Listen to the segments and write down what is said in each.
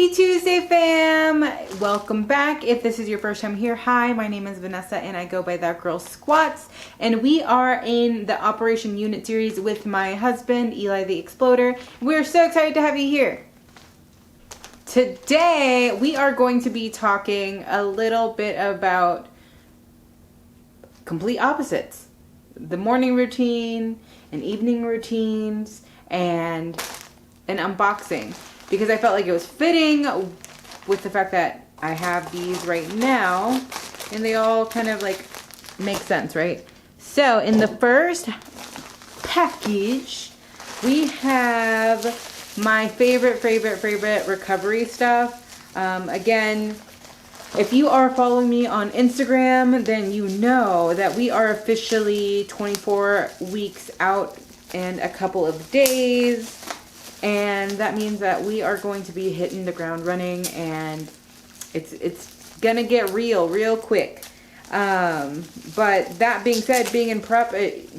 Happy Tuesday, fam! Welcome back. If this is your first time here, hi, my name is Vanessa and I go by That Girl Squats. And we are in the Operation Unit series with my husband, Eli the Exploder. We're so excited to have you here. Today, we are going to be talking a little bit about complete opposites. The morning routine and evening routines and an unboxing. Because I felt like it was fitting with the fact that I have these right now and they all kind of like make sense, right? So in the first package, we have my favorite recovery stuff. Again, if you are following me on Instagram, then you know that we are officially 24 weeks out and a couple of days. And that means that we are going to be hitting the ground running, and it's gonna get real quick. But that being said, being in prep,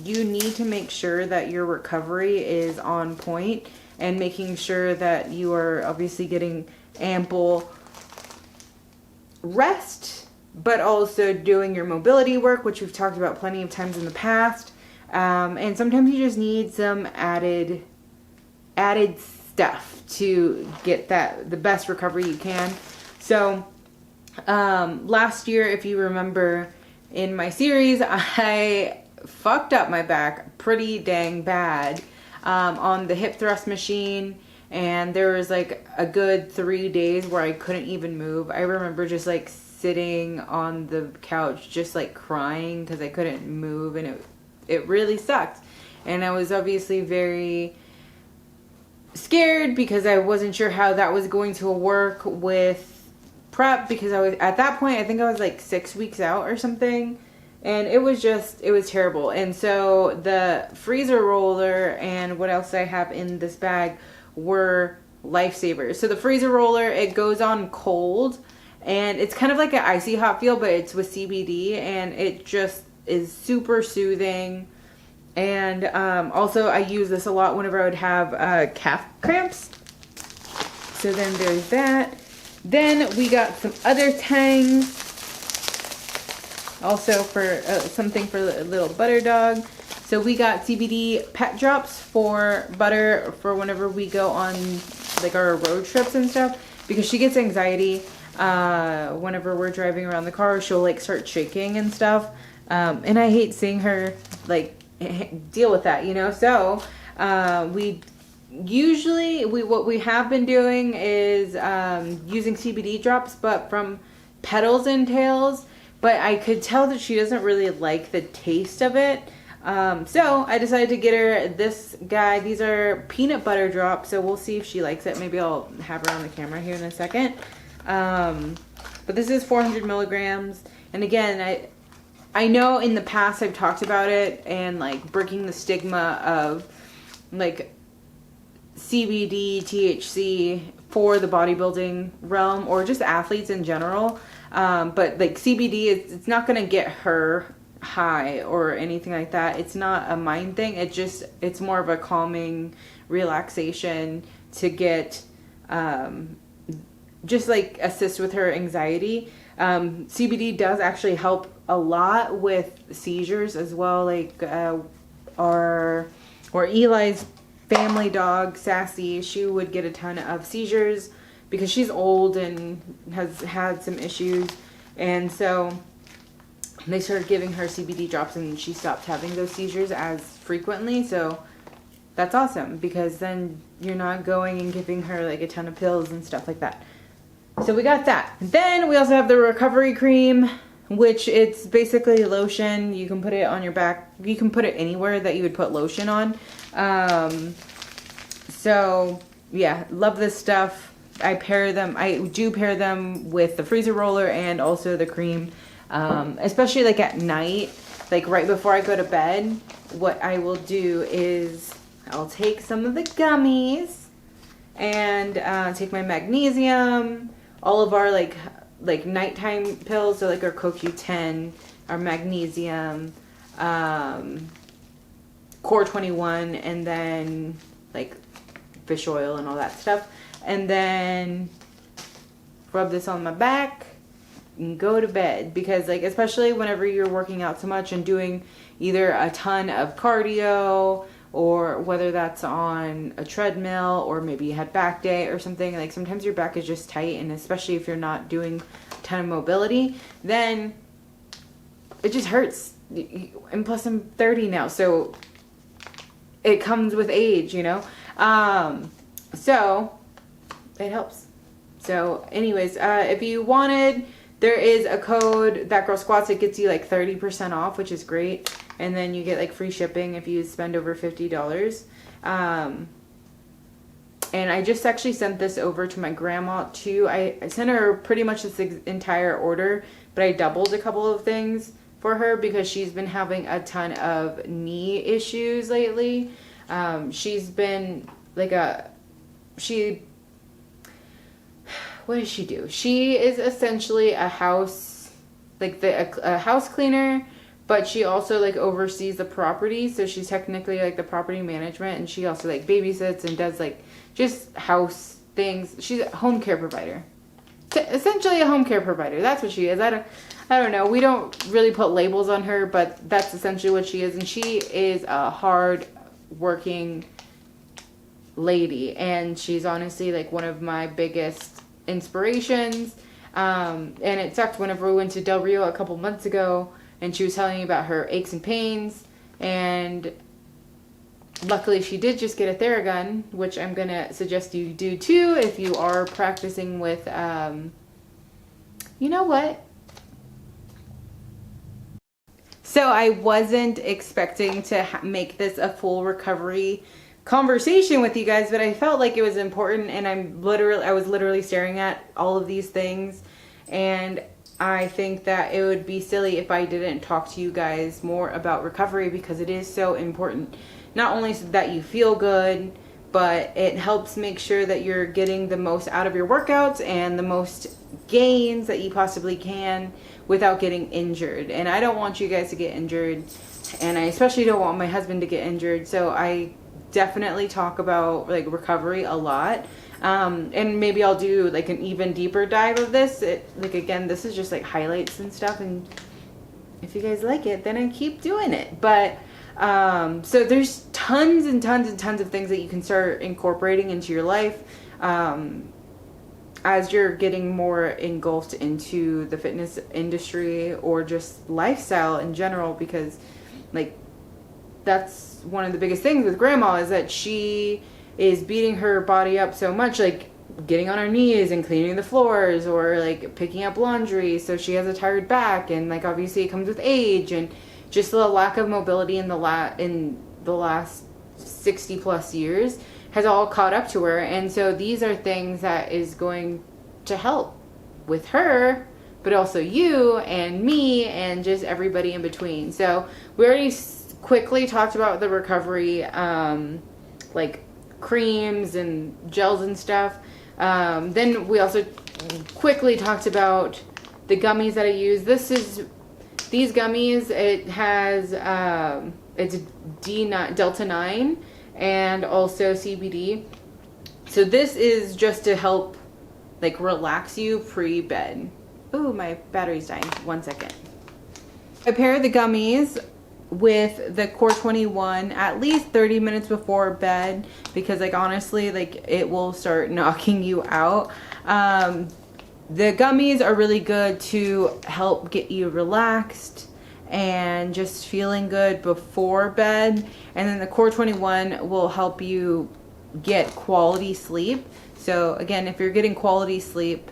you need to make sure that your recovery is on point and making sure that you are obviously getting ample rest, but also doing your mobility work, which we've talked about plenty of times in the past. And sometimes you just need some added stuff to get the best recovery you can. So last year, if you remember in my series, I fucked up my back pretty dang bad on the hip thrust machine, and there was like a good 3 days where I couldn't even move. I remember just like sitting on the couch just like crying because I couldn't move, and it really sucked. And I was obviously very scared because I wasn't sure how that was going to work with prep, because I was at that point, I think I was like 6 weeks out or something, and it was terrible. And so the freezer roller and what else I have in this bag were lifesavers. So the freezer roller, it goes on cold and it's kind of like an icy hot feel, but it's with CBD, and it just is super soothing. And also I use this a lot whenever I would have calf cramps. So then there's that. Then we got some other Tangs. Also for something for the little butter dog. So we got CBD pet drops for Butter for whenever we go on like our road trips and stuff. Because she gets anxiety whenever we're driving around the car. She'll like start shaking and stuff. And I hate seeing her like deal with that, you know. So what we have been doing is using CBD drops, but from Petals and Tails. But I could tell that she doesn't really like the taste of it. So I decided to get her this guy. These are peanut butter drops, so we'll see if she likes it. Maybe I'll have her on the camera here in a second. But this is 400 milligrams. And again, I know in the past I've talked about it and like breaking the stigma of like CBD, THC for the bodybuilding realm or just athletes in general. But like CBD, it's not going to get her high or anything like that. It's not a mind thing. It's more of a calming relaxation to get, just like assist with her anxiety. CBD does actually help a lot with seizures as well. Like Eli's family dog, Sassy, she would get a ton of seizures because she's old and has had some issues. And so they started giving her CBD drops and she stopped having those seizures as frequently. So that's awesome, because then you're not going and giving her like a ton of pills and stuff like that. So we got that. Then we also have the recovery cream, which it's basically lotion. You can put it on your back. You can put it anywhere that you would put lotion on. So yeah, love this stuff. I do pair them with the freezer roller and also the cream. Especially like at night, like right before I go to bed, what I will do is I'll take some of the gummies and take my magnesium, all of our like nighttime pills, so like our CoQ10, our magnesium, Core 21, and then like fish oil and all that stuff. And then rub this on my back, and go to bed. Because like, especially whenever you're working out so much and doing either a ton of cardio, or whether that's on a treadmill, or maybe you had back day or something, like sometimes your back is just tight, and especially if you're not doing a ton of mobility, then it just hurts. And plus I'm 30 now, so it comes with age, you know? So it helps. So anyways, if you wanted, there is a code, That Girl Squats. It gets you like 30% off, which is great. And then you get like free shipping if you spend over $50. And I just actually sent this over to my grandma too. I sent her pretty much this entire order, but I doubled a couple of things for her because she's been having a ton of knee issues lately. She's been like what does she do? She is essentially a house, like a house cleaner, but she also like oversees the property. So she's technically like the property management, and she also like babysits and does like just house things. She's a home care provider. Essentially a home care provider. That's what she is. I don't know. We don't really put labels on her, but that's essentially what she is. And she is a hard working lady, and she's honestly like one of my biggest inspirations. And it sucked whenever we went to Del Rio a couple months ago, and she was telling me about her aches and pains, and luckily she did just get a Theragun, which I'm gonna suggest you do too if you are practicing with you know what, so I wasn't expecting to make this a full recovery conversation with you guys, but I felt like it was important, and I was literally staring at all of these things, and I think that it would be silly if I didn't talk to you guys more about recovery, because it is so important. Not only so that you feel good, but it helps make sure that you're getting the most out of your workouts and the most gains that you possibly can without getting injured. And I don't want you guys to get injured, and I especially don't want my husband to get injured, so I definitely talk about like recovery a lot. And maybe I'll do like an even deeper dive of this. Like again, this is just like highlights and stuff, and if you guys like it, then I keep doing it. But so there's tons and tons and tons of things that you can start incorporating into your life as you're getting more engulfed into the fitness industry or just lifestyle in general, because like that's one of the biggest things with grandma, is that she is beating her body up so much, like getting on her knees and cleaning the floors, or like picking up laundry, so she has a tired back, and like obviously it comes with age, and just the lack of mobility in the last 60 plus years has all caught up to her. And so these are things that is going to help with her, but also you and me and just everybody in between. So we already quickly talked about the recovery, like creams and gels and stuff. Then we also quickly talked about the gummies that I use. These gummies, it has, it's Delta 9 and also CBD. So this is just to help like relax you pre-bed. Ooh, my battery's dying. 1 second. I pair the gummies with the Core 21 at least 30 minutes before bed, because like honestly, like it will start knocking you out. The gummies are really good to help get you relaxed and just feeling good before bed. And then the Core 21 will help you get quality sleep. So again, if you're getting quality sleep,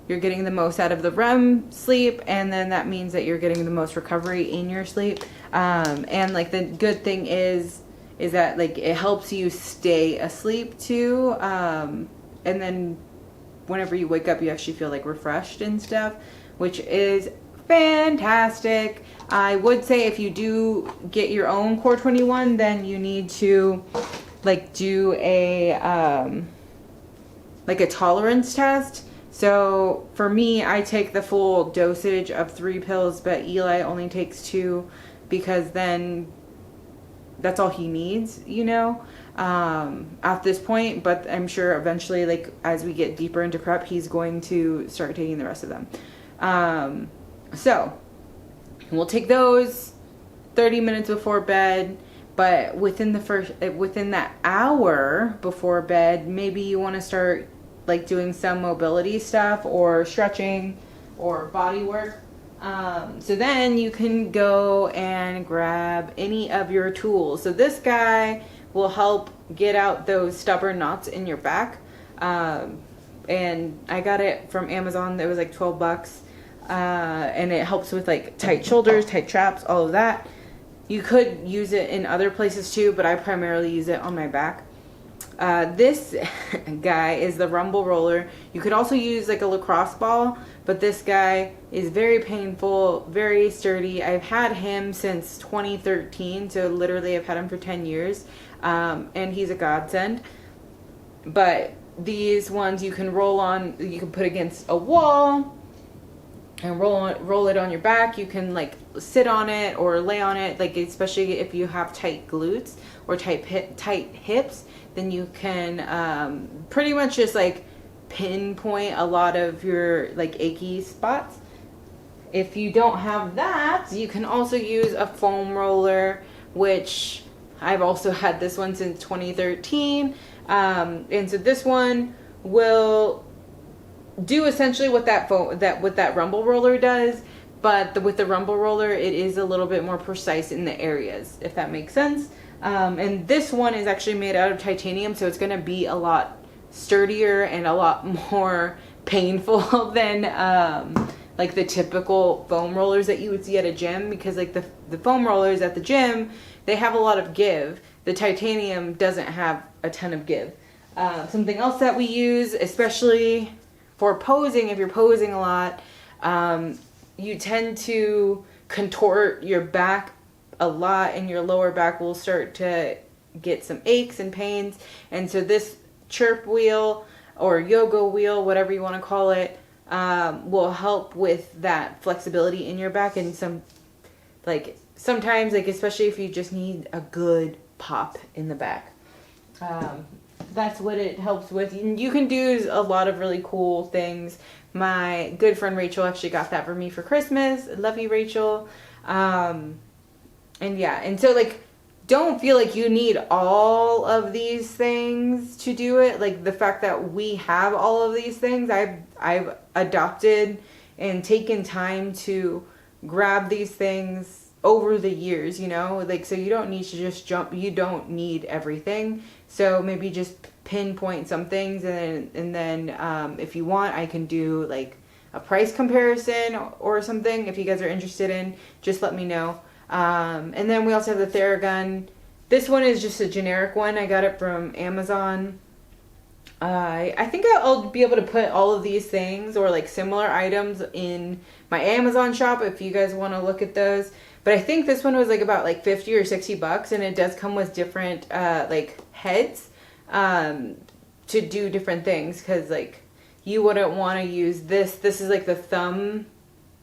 you're getting the most out of the REM sleep, and then that means that you're getting the most recovery in your sleep. And like the good thing is that like it helps you stay asleep too. And then whenever you wake up, you actually feel like refreshed and stuff, which is fantastic. I would say if you do get your own Core 21, then you need to like do a like a tolerance test. So for me, I take the full dosage of 3 pills, but Eli only takes 2, because then that's all he needs, you know? at this point, but I'm sure eventually, like as we get deeper into prep, he's going to start taking the rest of them. So we'll take those 30 minutes before bed, but within that hour before bed, maybe you want to start like doing some mobility stuff or stretching or body work. So then you can go and grab any of your tools. So this guy will help get out those stubborn knots in your back. And I got it from Amazon. It was like $12. And it helps with like tight shoulders, tight traps, all of that. You could use it in other places too, but I primarily use it on my back. This guy is the rumble roller. You could also use like a lacrosse ball, but this guy is very painful, very sturdy. I've had him since 2013, so literally I've had him for 10 years. And he's a godsend. But these ones you can roll on, you can put against a wall and roll it on your back. You can like sit on it or lay on it, like especially if you have tight glutes or tight hips, then you can pretty much just like pinpoint a lot of your like achy spots. If you don't have that, you can also use a foam roller, which I've also had this one since 2013. And so this one will do essentially what that rumble roller does, but with the rumble roller, it is a little bit more precise in the areas, if that makes sense. And this one is actually made out of titanium, so it's going to be a lot sturdier and a lot more painful than like the typical foam rollers that you would see at a gym, because like the foam rollers at the gym, they have a lot of give. The titanium doesn't have a ton of give. Something else that we use, especially for posing, if you're posing a lot, you tend to contort your back a lot, and your lower back will start to get some aches and pains. And so this chirp wheel or yoga wheel, whatever you want to call it, will help with that flexibility in your back. And sometimes, like especially if you just need a good pop in the back, that's what it helps with. You can do a lot of really cool things. My good friend Rachel actually got that for me for Christmas. Love you, Rachel. And yeah, and so like, don't feel like you need all of these things to do it. Like the fact that we have all of these things, I've adopted and taken time to grab these things over the years, you know, like, so you don't need to just jump, you don't need everything. So maybe just pinpoint some things, and then if you want, I can do like a price comparison or something. If you guys are interested in, just let me know. And then we also have the Theragun. This one is just a generic one. I got it from Amazon. I think I'll be able to put all of these things or like similar items in my Amazon shop if you guys want to look at those. But I think this one was like about like $50 or $60, and it does come with different like heads to do different things, because like you wouldn't want to use this. This is like the thumb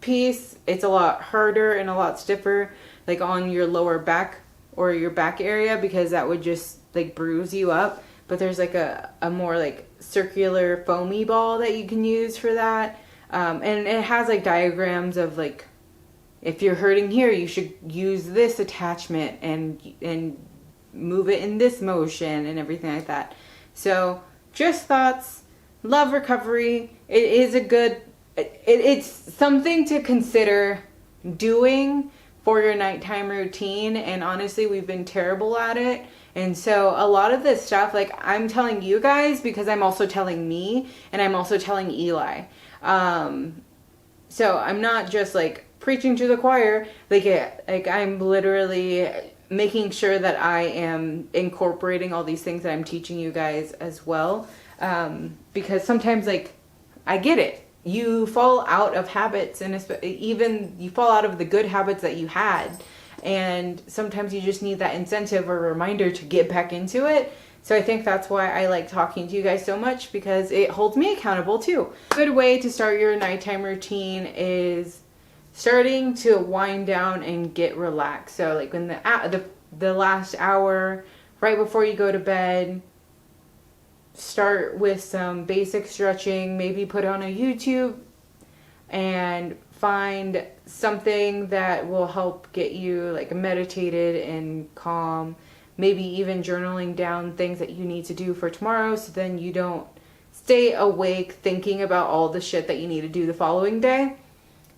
piece. It's a lot harder and a lot stiffer like on your lower back or your back area, because that would just like bruise you up. But there's like a more like circular foamy ball that you can use for that. And it has like diagrams of like, if you're hurting here, you should use this attachment and move it in this motion and everything like that. So just thoughts. Love recovery. It is a good, it's something to consider doing for your nighttime routine. And honestly, we've been terrible at it. And so a lot of this stuff, like I'm telling you guys because I'm also telling me, and I'm also telling Eli. So I'm not just like preaching to the choir. Like I'm literally making sure that I am incorporating all these things that I'm teaching you guys as well. Because sometimes like I get it. You fall out of habits, and even you fall out of the good habits that you had. And sometimes you just need that incentive or reminder to get back into it. So I think that's why I like talking to you guys so much, because it holds me accountable too. A good way to start your nighttime routine is starting to wind down and get relaxed. So like when the last hour right before you go to bed, start with some basic stretching, maybe put on a YouTube and find something that will help get you like meditated and calm, maybe even journaling down things that you need to do for tomorrow, so then you don't stay awake thinking about all the shit that you need to do the following day.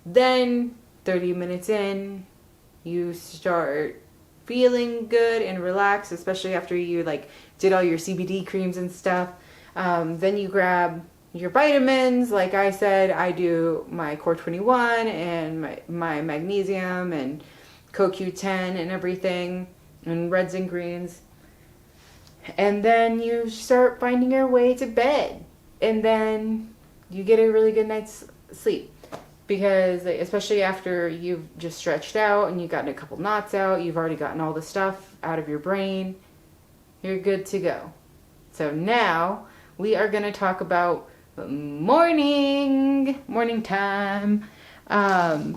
Then 30 minutes in, you start feeling good and relaxed, especially after you like did all your CBD creams and stuff. Then you grab your vitamins. Like I said, I do my Core 21 and my magnesium and CoQ10 and everything, and reds and greens. And then you start finding your way to bed. And then you get a really good night's sleep. Because especially after you've just stretched out and you've gotten a couple knots out, you've already gotten all the stuff out of your brain, you're good to go. So now we are going to talk about morning time. And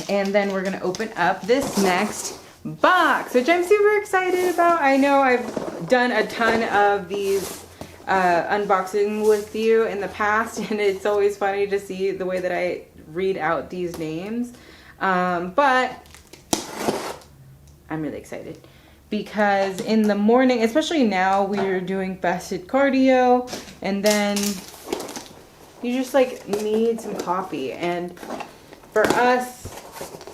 then we're going to open up this next box, which I'm super excited about. I know I've done a ton of these unboxing with you in the past, and it's always funny to see the way that I read out these names. But I'm really excited because in the morning, especially now, we're doing fasted cardio, and then you just like need some coffee. And for us,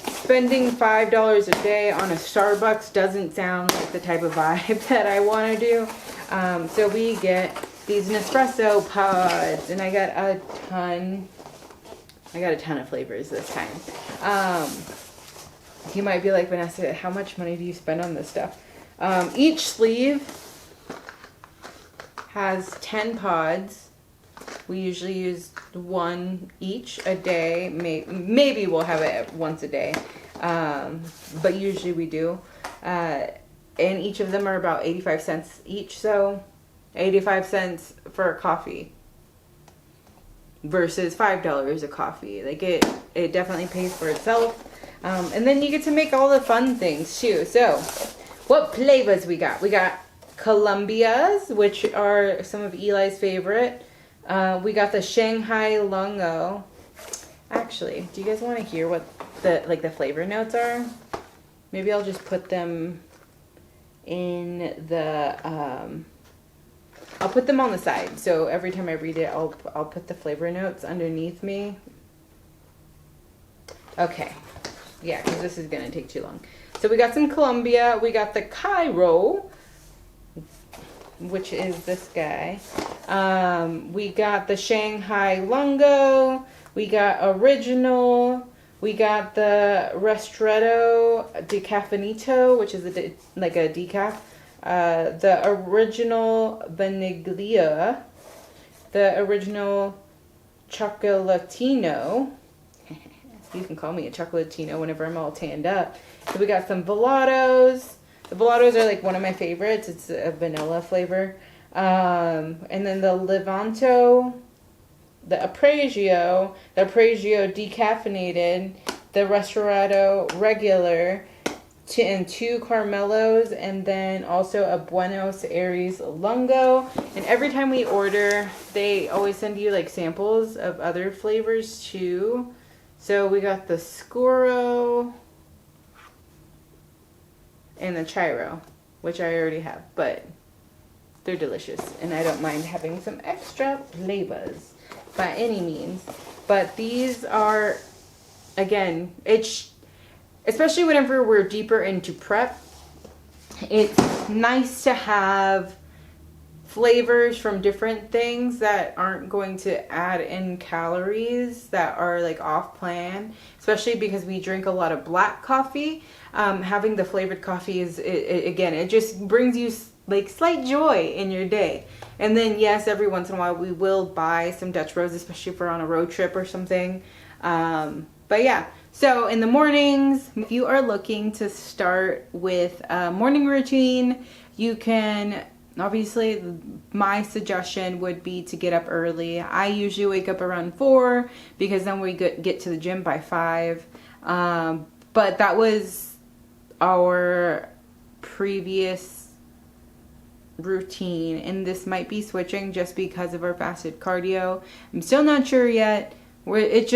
spending $5 a day on a Starbucks doesn't sound like the type of vibe that I want to do. So we get these Nespresso pods, and I got a ton of flavors this time. You might be like, Vanessa, how much money do you spend on this stuff? Each sleeve has 10 pods. We usually use one each a day. Maybe we'll have it once a day, but usually we do. And each of them are about 85 cents each, so 85 cents for a coffee versus $5 a coffee. Like it definitely pays for itself. And then you get to make all the fun things too. So what flavors we got? We got Colombia's, which are some of Eli's favorite. We got the Shanghai Lungo. Actually, do you guys want to hear what the flavor notes are? Maybe I'll just put them in the I'll put them on the side, so every time I read it, I'll put the flavor notes underneath me. Okay, yeah, because this is gonna take too long. So we got some Colombia, we got the Cairo, which is this guy. We got the Shanghai Lungo, we got Original, we got the Ristretto Decaffeinito, which is like a decaf. The Original Vaniglia, the Original Chocolatino. You can call me a Chocolatino whenever I'm all tanned up. So we got some Velados. The Velados are like one of my favorites. It's a vanilla flavor. And then the Levanto, the Apregio decaffeinated, the Restaurado regular, and 2 Carmelos, and then also a Buenos Aires Lungo. And every time we order, they always send you like samples of other flavors too. So we got the Scuro and the Chiro, which I already have, but they're delicious, and I don't mind having some extra flavors by any means. But these are, again, especially whenever we're deeper into prep, it's nice to have flavors from different things that aren't going to add in calories that are like off plan, especially because we drink a lot of black coffee. Having the flavored coffee it just brings you like slight joy in your day. And then yes, every once in a while we will buy some Dutch Bros, especially if we're on a road trip or something. But yeah, so in the mornings, if you are looking to start with a morning routine, you can, obviously my suggestion would be to get up early. I usually wake up around 4 because then we get to the gym by 5. But that was our previous routine, and this might be switching just because of our fasted cardio. I'm still not sure yet. It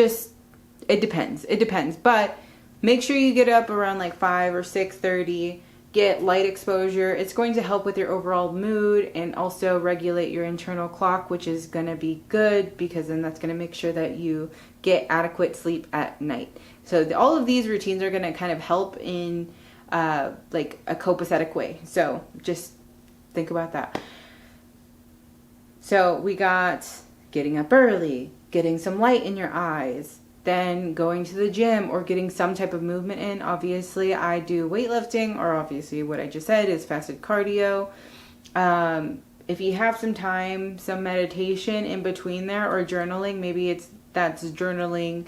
depends, but make sure you get up around like 5 or 6:30, get light exposure. It's going to help with your overall mood and also regulate your internal clock, which is going to be good because then that's going to make sure that you get adequate sleep at night. So all of these routines are going to kind of help in like a copacetic way. So just think about that. So we got getting up early, getting some light in your eyes, then going to the gym or getting some type of movement in. Obviously, I do weightlifting, or obviously what I just said is fasted cardio. If you have some time, some meditation in between there, or journaling, maybe that's journaling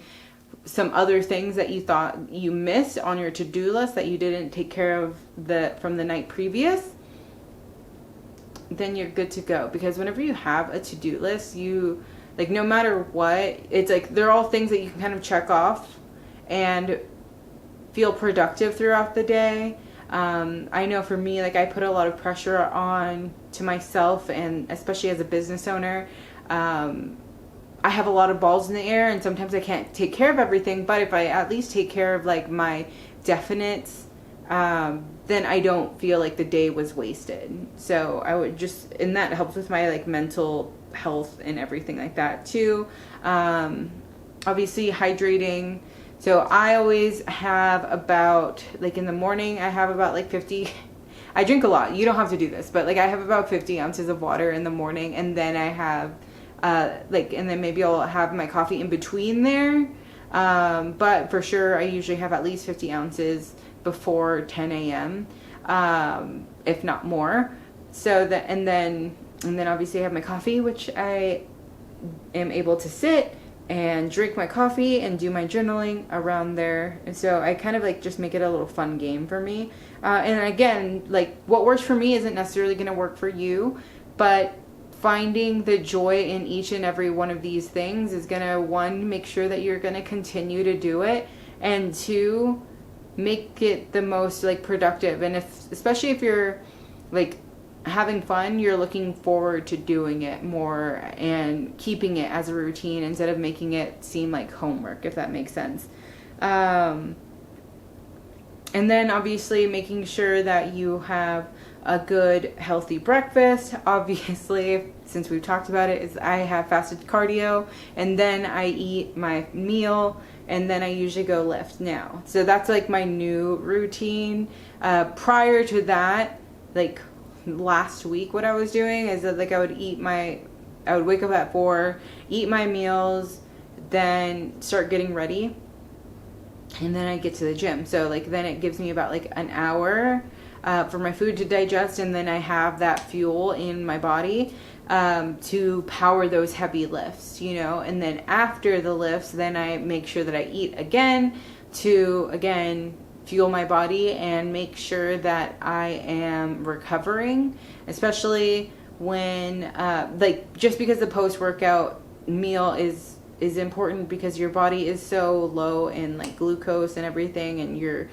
some other things that you thought you missed on your to-do list that you didn't take care of from the night previous, then you're good to go. Because whenever you have a to-do list, you, like, no matter what, it's like they're all things that you can kind of check off and feel productive throughout the day. I know for me, like, I put a lot of pressure on to myself, and especially as a business owner, I have a lot of balls in the air, and sometimes I can't take care of everything. But if I at least take care of like my definites, then I don't feel like the day was wasted. So I would just, and that helps with my like mental health and everything like that too. Obviously hydrating. So I always have about, like in the morning, I have about like 50, I drink a lot. You don't have to do this, but like I have about 50 ounces of water in the morning, and then I have and then maybe I'll have my coffee in between there. But for sure, I usually have at least 50 ounces before 10 a.m., if not more. So that, and then obviously I have my coffee, which I am able to sit and drink my coffee and do my journaling around there. And so I kind of like just make it a little fun game for me. And again, like what works for me isn't necessarily going to work for you, but finding the joy in each and every one of these things is going to, one, make sure that you're going to continue to do it, and two, make it the most like productive. And especially if you're like having fun, you're looking forward to doing it more and keeping it as a routine instead of making it seem like homework, if that makes sense. And then obviously making sure that you have a good healthy breakfast. Obviously, since we've talked about it, is I have fasted cardio, and then I eat my meal, and then I usually go lift now. So that's like my new routine. Prior to that, like last week, what I was doing is that like I would wake up at 4, eat my meals, then start getting ready, and then I get to the gym. So like then it gives me about like an hour for my food to digest, and then I have that fuel in my body to power those heavy lifts, you know. And then after the lifts, then I make sure that I eat again to again fuel my body and make sure that I am recovering, especially when like just because the post-workout meal is important, because your body is so low in like glucose and everything, and you're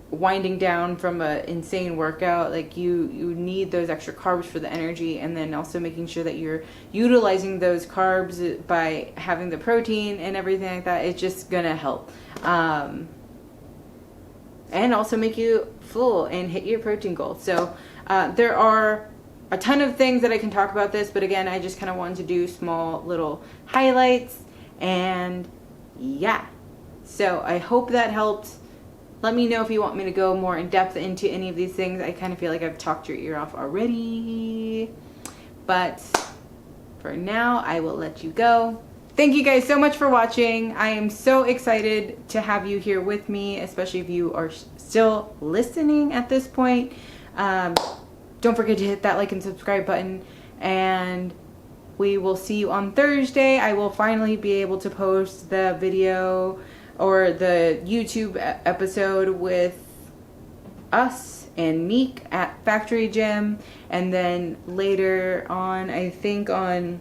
winding down from an insane workout. Like you need those extra carbs for the energy, and then also making sure that you're utilizing those carbs by having the protein and everything like that. It's just gonna help and also make you full and hit your protein goal. So there are a ton of things that I can talk about this, but again, I just kind of wanted to do small little highlights. And yeah, so I hope that helped. Let me know if you want me to go more in depth into any of these things. I kind of feel like I've talked your ear off already, but for now, I will let you go. Thank you guys so much for watching. I am so excited to have you here with me, especially if you are still listening at this point. Don't forget to hit that like and subscribe button, and we will see you on Thursday. I will finally be able to post the video or the YouTube episode with us and Meek at Factory Gym. And then later on, I think on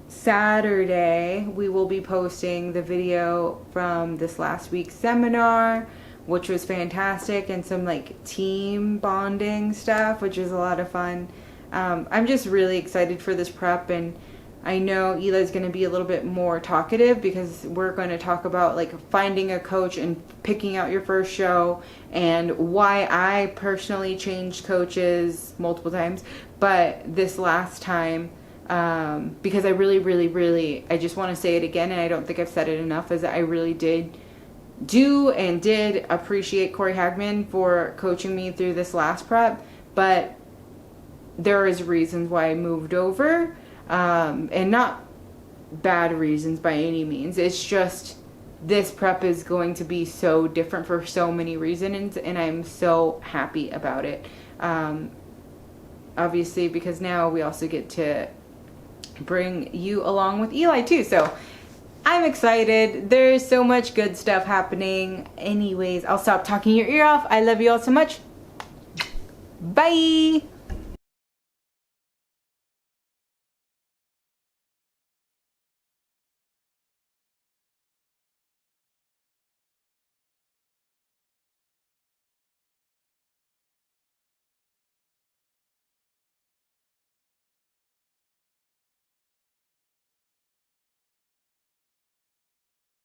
Saturday, we will be posting the video from this last week's seminar which was fantastic, and some like team bonding stuff, which was a lot of fun. I'm just really excited for this prep, and I know Eli's going to be a little bit more talkative because we're going to talk about like finding a coach and picking out your first show, and why I personally changed coaches multiple times, but this last time, because I really, I just want to say it again, and I don't think I've said it enough, is that I really did appreciate Corey Hagman for coaching me through this last prep, but there is reasons why I moved over, and not bad reasons by any means. It's just this prep is going to be so different for so many reasons, and I'm so happy about it. Obviously, because now we also get to bring you along with Eli too, so I'm excited. There's so much good stuff happening. Anyways, I'll stop talking your ear off. I love you all so much. Bye.